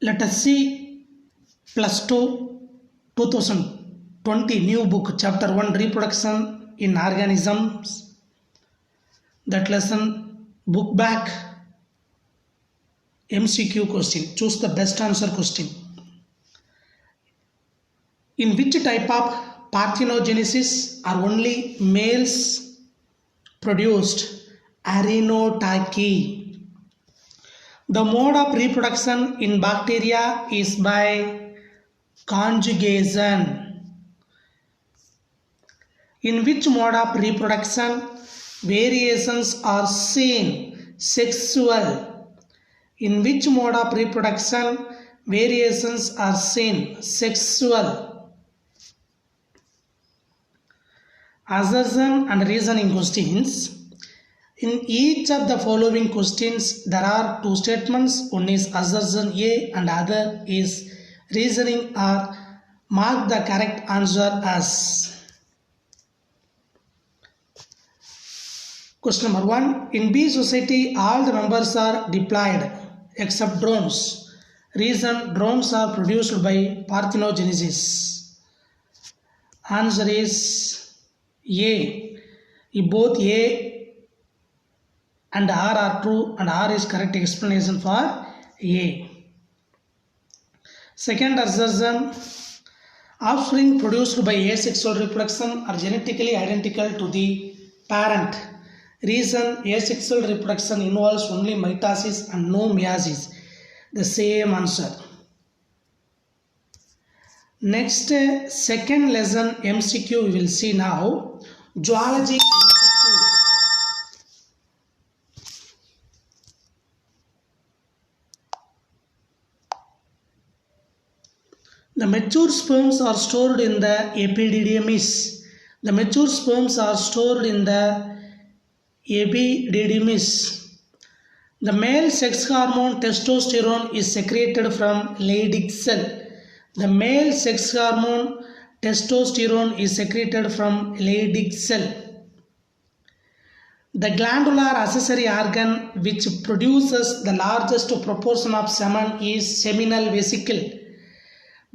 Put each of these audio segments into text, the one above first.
Let us see plus 2 2020 new book chapter 1 reproduction in organisms. That lesson book back MCQ question. Choose the best answer question. In which type of parthenogenesis are only males produced? Arenotachy. The mode of reproduction in bacteria is by conjugation. In which mode of reproduction variations are seen? Sexual. In which mode of reproduction variations are seen? Sexual. Assertion and reasoning questions. In each of the following questions, there are two statements. One is assertion A and other is reasoning or mark the correct answer as. Question number 1. In bee society, all the members are diploid except drones. Reason: drones are produced by parthenogenesis. Answer is A. If both A and R are true and R is correct explanation for A. Second assertion: offspring produced by asexual reproduction are genetically identical to the parent. Reason: asexual reproduction involves only mitosis and no meiosis. The same answer. Next, second lesson MCQ we will see now. Zoology MCQ. The mature sperms are stored in the epididymis. The mature sperms are stored in the epididymis. The male sex hormone testosterone is secreted from Leydig cell. The male sex hormone testosterone is secreted from Leydig cell. The glandular accessory organ which produces the largest proportion of semen is seminal vesicle.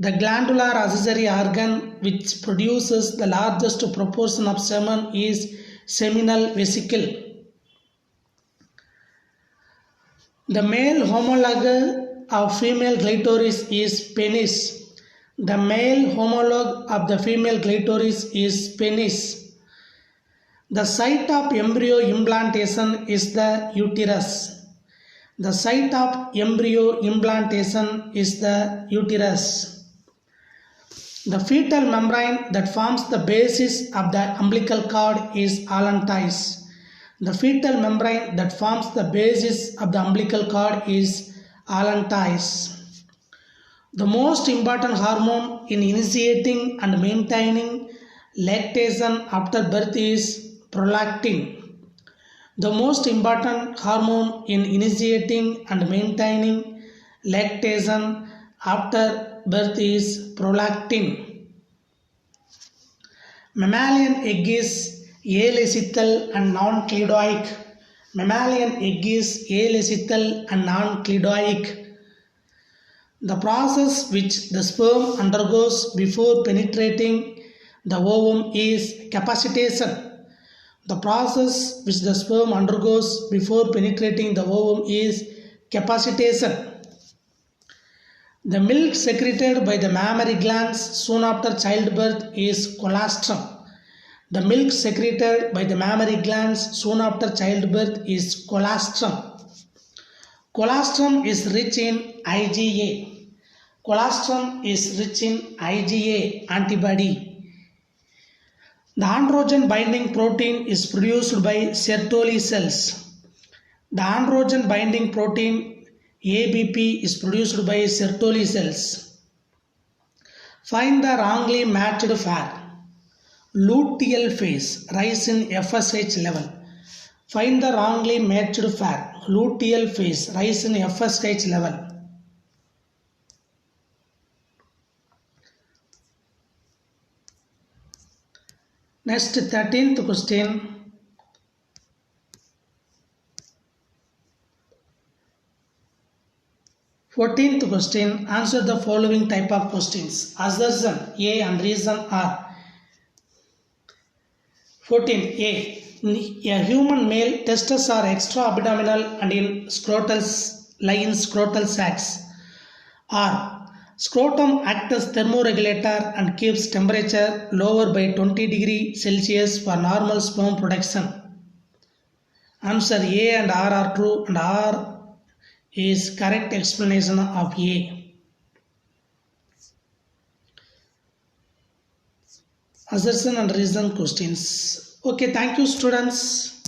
The glandular accessory organ which produces the largest proportion of semen is seminal vesicle. The male homologue of female clitoris is penis. The male homologue of the female clitoris is penis. The site of embryo implantation is the uterus. The site of embryo implantation is the uterus. The fetal membrane that forms the basis of the umbilical cord is allantois. The fetal membrane that forms the basis of the umbilical cord is allantois. The most important hormone in initiating and maintaining lactation after birth is prolactin. The most important hormone in initiating and maintaining lactation after birth is prolactin. Mammalian egg is alecithal and non-cleidoic. Mammalian egg is alecithal and non-cleidoic. The process which the sperm undergoes before penetrating the ovum is capacitation. The process which the sperm undergoes before penetrating the ovum is capacitation. The milk secreted by the mammary glands soon after childbirth is colostrum. The milk secreted by the mammary glands soon after childbirth is colostrum. Colostrum is rich in IgA. Colostrum is rich in IgA antibody. The androgen binding protein is produced by Sertoli cells. The androgen binding protein ABP is produced by Sertoli cells. Find the wrongly matched pair. Luteal phase, rise in FSH level. Find the wrongly matched pair. Luteal phase, rise in FSH level. Next, 13th question. 14th question. Answer the following type of questions. Assertion A and reason are. 14. A human male testes are extra abdominal and lie in scrotal sacs. R. Scrotum acts as thermoregulator and keeps temperature lower by 20 degrees Celsius for normal sperm production. Answer A and R are true, and R is correct explanation of A. Assertion and reason questions. Okay, thank you students.